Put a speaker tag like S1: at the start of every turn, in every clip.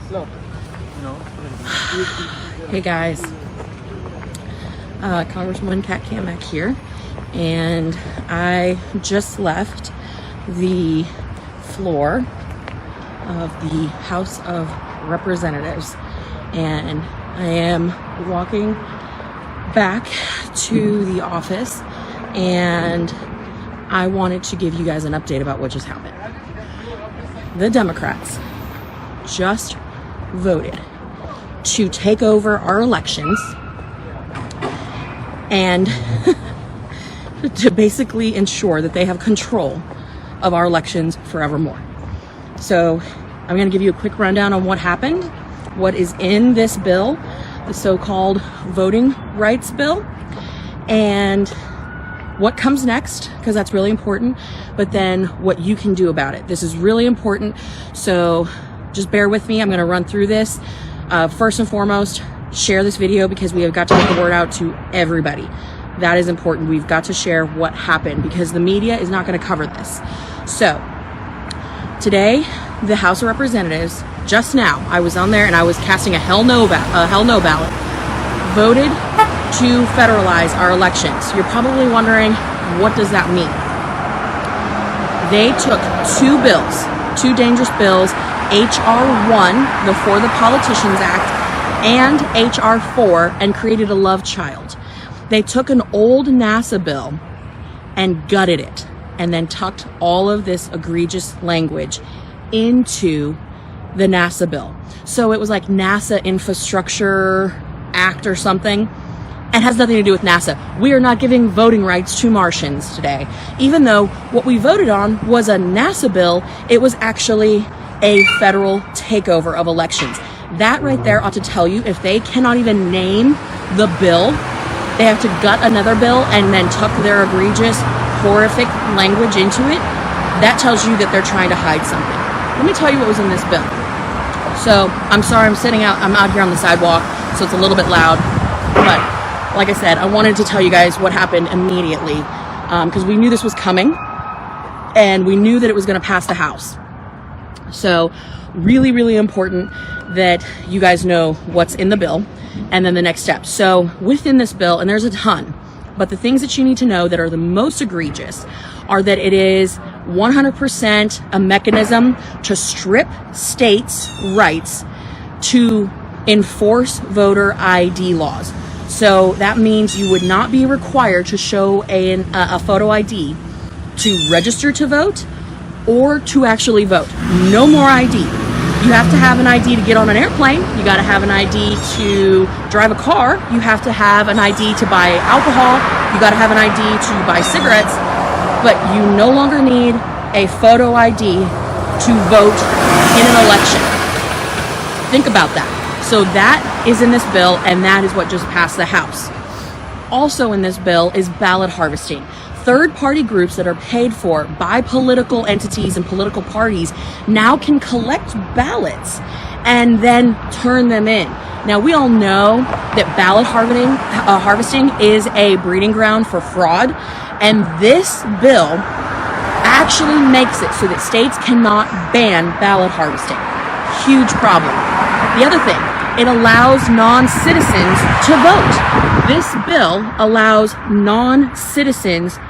S1: Hey guys, Congresswoman Kat Cammack here, and I just left the floor of the House of Representatives, and I am walking back to the office, and I wanted to give you guys an update about what just happened. The Democrats just voted to take over our elections and to basically ensure that they have control of our elections forevermore. So I'm going to give you a quick rundown on what happened, what is in this bill, the so-called voting rights bill, and what comes next, because that's really important, but then what you can do about it. This is really important, so just bear with me. I'm going to run through this. First and foremost, share this video because we have got to get the word out to everybody. That is important. We've got to share what happened because the media is not going to cover this. So today, the House of Representatives, just now, I was on there and I was casting a hell no ballot, voted to federalize our elections. You're probably wondering, what does that mean? They took two dangerous bills, H.R. 1, the For the Politicians Act, and H.R. 4, and created a love child. They took an old NASA bill and gutted it, and then tucked all of this egregious language into the NASA bill. So it was like NASA Infrastructure Act or something, and has nothing to do with NASA. We are not giving voting rights to Martians today. Even though what we voted on was a NASA bill, it was actually a federal takeover of elections. That right there ought to tell you, if they cannot even name the bill, they have to gut another bill and then tuck their egregious, horrific language into it. That tells you that they're trying to hide something. Let me tell you what was in this bill. So, I'm sorry, I'm out here on the sidewalk, so it's a little bit loud, but like I said, I wanted to tell you guys what happened immediately, because we knew this was coming, and we knew that it was going to pass the House. So, really, really important that you guys know what's in the bill, and then the next step. So, within this bill, and there's a ton, but the things that you need to know that are the most egregious are that it is 100% a mechanism to strip states' rights to enforce voter ID laws. So that means you would not be required to show a photo ID to register to vote or to actually vote. No more ID. You have to have an ID to get on an airplane. You got to have an ID to drive a car. You have to have an ID to buy alcohol. You got to have an ID to buy cigarettes. But you no longer need a photo ID to vote in an election. Think about that. So that is in this bill, and that is what just passed the House. Also in this bill is ballot harvesting. Third-party groups that are paid for by political entities and political parties now can collect ballots and then turn them in. Now, we all know that ballot harvesting is a breeding ground for fraud, and this bill actually makes it so that states cannot ban ballot harvesting. Huge problem. The other thing, it allows non-citizens to vote. This bill allows non-citizens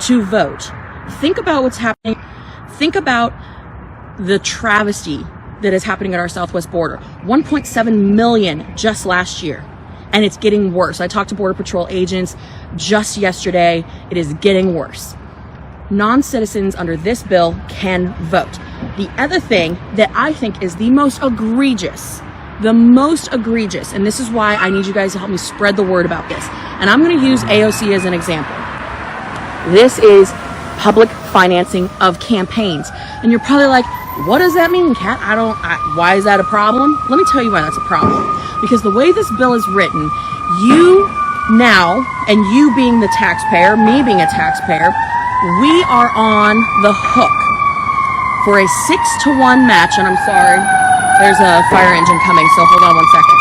S1: to vote. Think about what's happening. Think about the travesty that is happening at our southwest border. 1.7 million just last year. And it's getting worse. I talked to Border Patrol agents just yesterday. It is getting worse. Non-citizens under this bill can vote. The other thing that I think is the most egregious, and this is why I need you guys to help me spread the word about this. And I'm going to use AOC as an example. This is public financing of campaigns. And you're probably like, what does that mean, Kat? Why is that a problem? Let me tell you why that's a problem. Because the way this bill is written, you now, and you being the taxpayer, me being a taxpayer, we are on the hook for a 6-to-1 match. And I'm sorry, there's a fire engine coming, so hold on 1 second.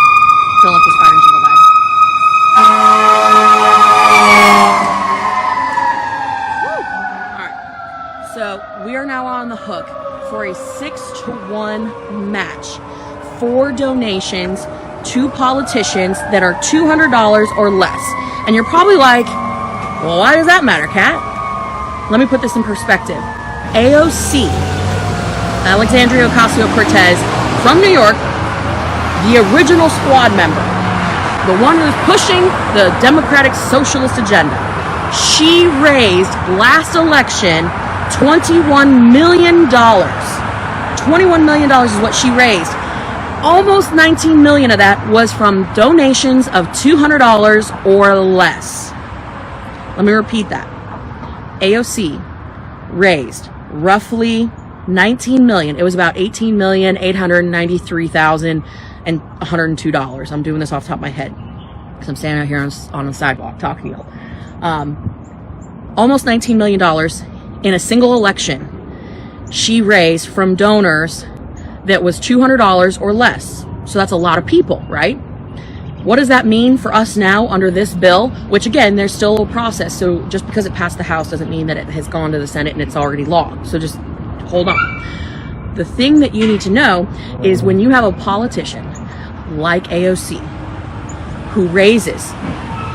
S1: Don't let this fire engine go by. Alright, so we are now on the hook for a 6-to-1 match for donations to politicians that are $200 or less. And you're probably like, well, why does that matter, Kat? Let me put this in perspective. AOC, Alexandria Ocasio-Cortez, from New York, the original squad member, the one who's pushing the Democratic Socialist agenda. She raised last election $21 million. $21 million is what she raised. Almost $19 million of that was from donations of $200 or less. Let me repeat that. AOC raised roughly $19 million. It was about $18,893,102. I'm doing this off the top of my head because I'm standing out here on the sidewalk talking to you. Almost $19 million in a single election she raised from donors that was $200 or less. So that's a lot of people, right? What does that mean for us now under this bill? Which again, there's still a process. So just because it passed the House doesn't mean that it has gone to the Senate and it's already law. So just hold on. The thing that you need to know is when you have a politician like AOC who raises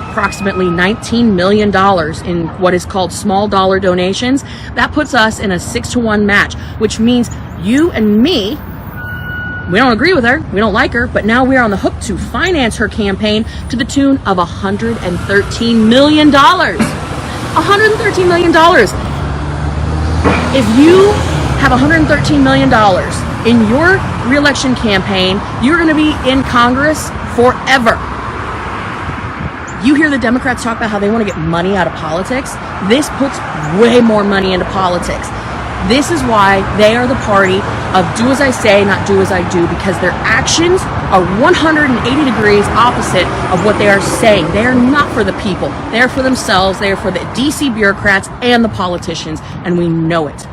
S1: approximately $19 million in what is called small dollar donations, that puts us in a 6-to-1 match, which means you and me, we don't agree with her, we don't like her, but now we're on the hook to finance her campaign to the tune of $113 million. $113 million. If you have $113 million in your re-election campaign, you're going to be in Congress forever. You hear the Democrats talk about how they want to get money out of politics. This puts way more money into politics. This is why they are the party of do as I say, not do as I do, because their actions are 180 degrees opposite of what they are saying. They are not for the people. They are for themselves. They are for the DC bureaucrats and the politicians, and we know it.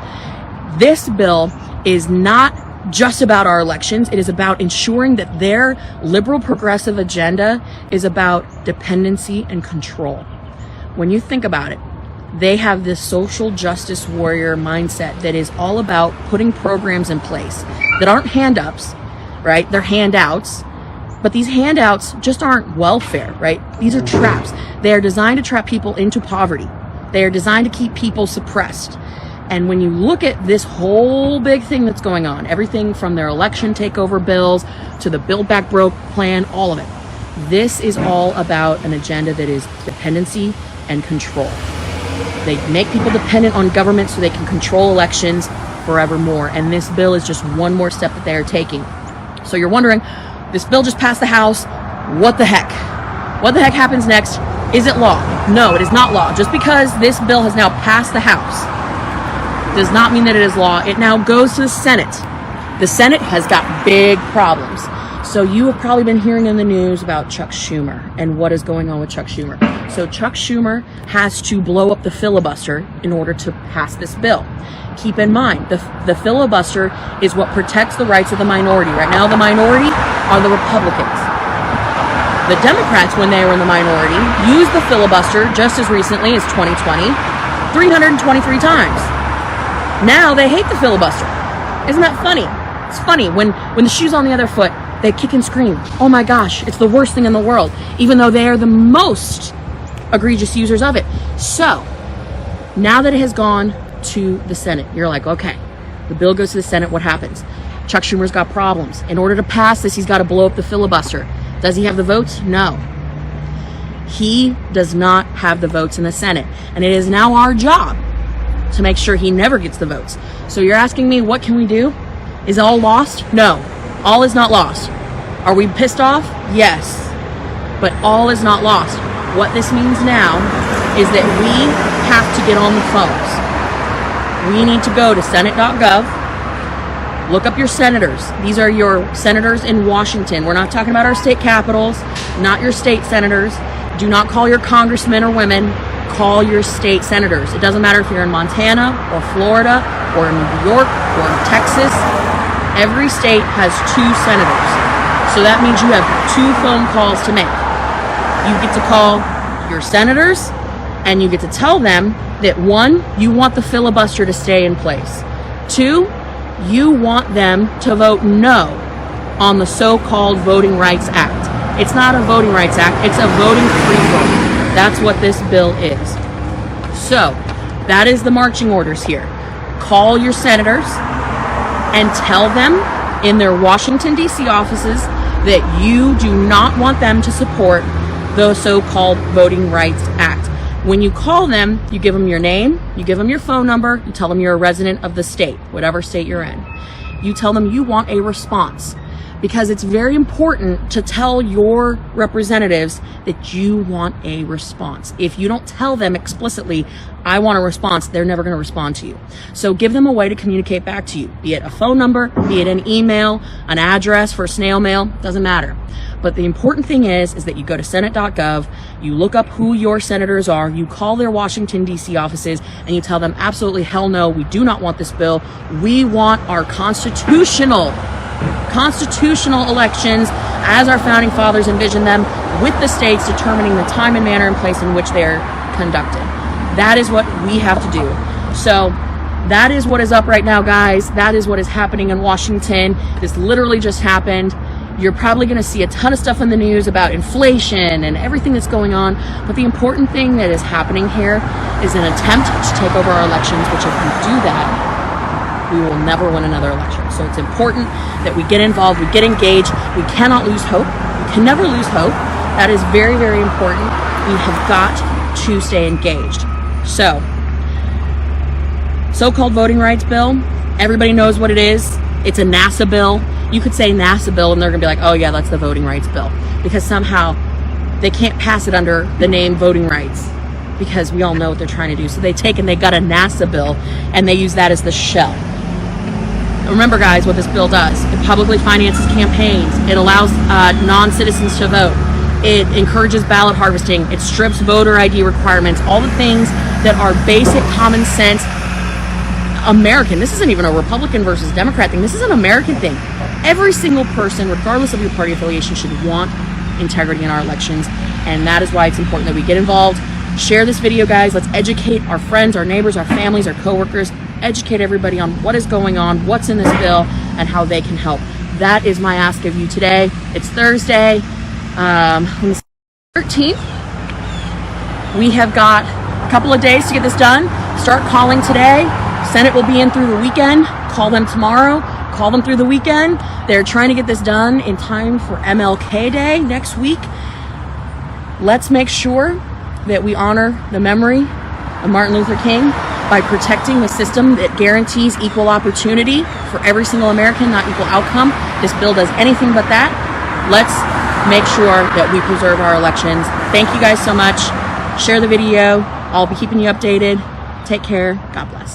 S1: This bill is not just about our elections. It is about ensuring that their liberal progressive agenda is about dependency and control. When you think about it, they have this social justice warrior mindset that is all about putting programs in place that aren't hand-ups, right? They're handouts, but these handouts just aren't welfare, right? These are traps. They are designed to trap people into poverty. They are designed to keep people suppressed. And when you look at this whole big thing that's going on, everything from their election takeover bills to the Build Back Broke plan, all of it, this is all about an agenda that is dependency and control. They make people dependent on government so they can control elections forevermore. And this bill is just one more step that they are taking. So you're wondering, this bill just passed the House. What the heck? What the heck happens next? Is it law? No, it is not law. Just because this bill has now passed the House does not mean that it is law. It now goes to the Senate. The Senate has got big problems. So you have probably been hearing in the news about Chuck Schumer and what is going on with Chuck Schumer. So Chuck Schumer has to blow up the filibuster in order to pass this bill. Keep in mind, the filibuster is what protects the rights of the minority. Right now, the minority are the Republicans. The Democrats, when they were in the minority, used the filibuster just as recently as 2020, 323 times. Now they hate the filibuster. Isn't that funny? It's funny. When the shoe's on the other foot, they kick and scream. Oh my gosh, it's the worst thing in the world, even though they are the most egregious users of it. So, now that it has gone to the Senate, you're like, okay, the bill goes to the Senate, what happens? Chuck Schumer's got problems. In order to pass this, he's got to blow up the filibuster. Does he have the votes? No. He does not have the votes in the Senate. And it is now our job to make sure he never gets the votes. So you're asking me, what can we do? Is all lost? No. All is not lost. Are we pissed off? Yes. But all is not lost. What this means now is that we have to get on the phones. We need to go to senate.gov, look up your senators. These are your senators in Washington. We're not talking about our state capitals, not your state senators. Do not call your congressmen or women. Call your state senators. It doesn't matter if you're in Montana or Florida or in New York or in Texas. Every state has 2 senators. So that means you have 2 phone calls to make. You get to call your senators and you get to tell them that 1, you want the filibuster to stay in place. 2, you want them to vote no on the so-called Voting Rights Act. It's not a Voting Rights Act, it's a voting free-for-all. That's what this bill is. So, that is the marching orders here. Call your senators and tell them in their Washington, D.C. offices that you do not want them to support the so-called Voting Rights Act. When you call them, you give them your name, you give them your phone number, you tell them you're a resident of the state, whatever state you're in. You tell them you want a response, because it's very important to tell your representatives that you want a response. If you don't tell them explicitly, I want a response, they're never going to respond to you. So give them a way to communicate back to you, be it a phone number, be it an email, an address for snail mail, doesn't matter. But the important thing is that you go to senate.gov, you look up who your senators are, you call their Washington, D.C. offices, and you tell them absolutely hell no, we do not want this bill. We want our constitutional elections as our founding fathers envisioned them, with the states determining the time and manner and place in which they are conducted. That is what we have to do. So that is what is up right now, guys. That is what is happening in Washington. This literally just happened. You're probably going to see a ton of stuff in the news about inflation and everything that's going on. But the important thing that is happening here is an attempt to take over our elections, which if we do that, we will never win another election. So it's important that we get involved, we get engaged. We cannot lose hope. We can never lose hope. That is very, very important. We have got to stay engaged. So, so-called voting rights bill, everybody knows what it is. It's a NASA bill. You could say NASA bill and they're gonna be like, oh yeah, that's the voting rights bill. Because somehow they can't pass it under the name voting rights, because we all know what they're trying to do. So they got a NASA bill and they use that as the shell. Remember, guys, what this bill does. It publicly finances campaigns. It allows non-citizens to vote. It encourages ballot harvesting. It strips voter ID requirements. All the things that are basic common sense American. This isn't even a Republican versus Democrat thing. This is an American thing. Every single person, regardless of your party affiliation, should want integrity in our elections. And that is why it's important that we get involved. Share this video, guys. Let's educate our friends, our neighbors, our families, our coworkers. Educate everybody on what is going on, what's in this bill, and how they can help. That is my ask of you today. It's Thursday, 13th. We have got a couple of days to get this done. Start calling today. Senate will be in through the weekend. Call them tomorrow. Call them through the weekend. They're trying to get this done in time for MLK Day next week. Let's make sure that we honor the memory of Martin Luther King by protecting the system that guarantees equal opportunity for every single American, not equal outcome. This bill does anything but that. Let's make sure that we preserve our elections. Thank you guys so much. Share the video. I'll be keeping you updated. Take care. God bless.